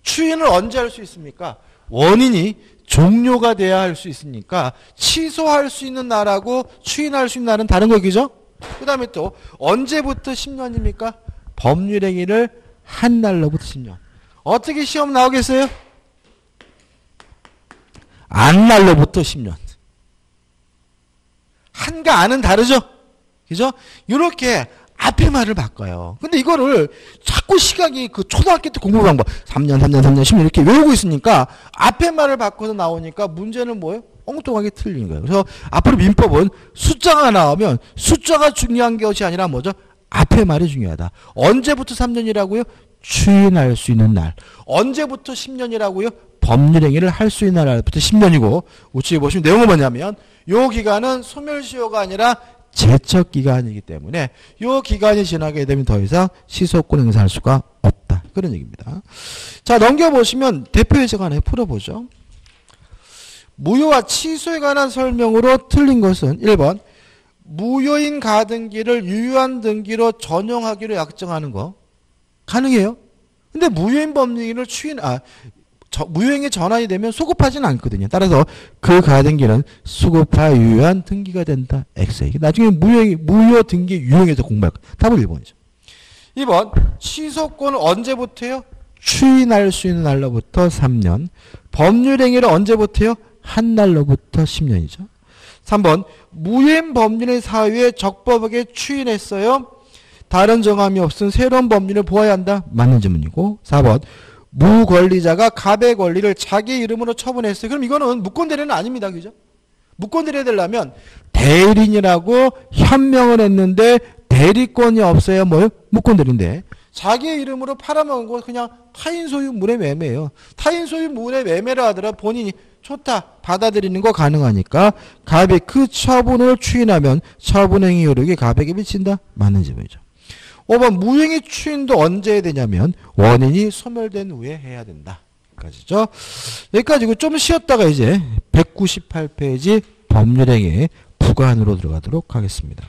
추인을 언제 할 수 있습니까? 원인이 종료가 돼야 할 수 있으니까 취소할 수 있는 날하고 추인할 수 있는 날은 다른 거기죠? 그 다음에 또 언제부터 10년입니까? 법률행위를 한 날로부터 10년. 어떻게 시험 나오겠어요? 안 날로부터 10년. 한과 안은 다르죠? 그죠? 이렇게 앞에 말을 바꿔요. 근데 이거를 자꾸 시각이 그 초등학교 때 공부 방법 3년, 3년, 3년, 10년 이렇게 외우고 있으니까 앞에 말을 바꿔서 나오니까 문제는 뭐예요? 엉뚱하게 틀린 거예요. 그래서 앞으로 민법은 숫자가 나오면 숫자가 중요한 것이 아니라 뭐죠? 앞에 말이 중요하다. 언제부터 3년이라고요? 추인할 수 있는 날. 언제부터 10년이라고요? 법률행위를 할 수 있는 날부터 10년이고 우측에 보시면 내용은 뭐냐면 이 기간은 소멸시효가 아니라 제척기간이기 때문에 이 기간이 지나게 되면 더 이상 시소권 행사할 수가 없다. 그런 얘기입니다. 자, 넘겨보시면 대표 예제가 하나 풀어보죠. 무효와 취소에 관한 설명으로 틀린 것은 1번 무효인 가등기를 유효한 등기로 전용하기로 약정하는 거 가능해요. 근데 무효인 법률을 무효행위 전환이 되면 소급하지는 않거든요. 따라서 그 가등기는 소급하 유효한 등기가 된다. X. 나중에 무효 등기 유형에서 공부할 거예요. 답은 1번이죠. 2번 취소권을 언제부터요? 추인할 수 있는 날로부터 3년. 법률행위를 언제부터요? 한 날로부터 10년이죠. 3번 무효인 법률의 사유에 적법하게 추인했어요. 다른 정함이 없은 새로운 법률을 보아야 한다. 맞는 질문이고 4번 무권리자가 갑의 권리를 자기 이름으로 처분했어요. 그럼 이거는 무권대리는 아닙니다. 그죠? 무권대리 되려면 대리인이라고 현명을 했는데 대리권이 없어야 뭐예요? 무권대리인데 자기의 이름으로 팔아먹은 거 그냥 타인 소유 물의 매매예요. 타인 소유 물의 매매를 하더라도 본인이 좋다 받아들이는 거 가능하니까 갑이 그 처분을 추인하면 처분행위 효력이 갑에게 미친다. 맞는 질문이죠. 5번 무효행위 추인도 언제 해야 되냐면 원인이 소멸된 후에 해야 된다. 여기까지죠. 여기까지고 좀 쉬었다가 이제 198페이지 법률행위 부관으로 들어가도록 하겠습니다.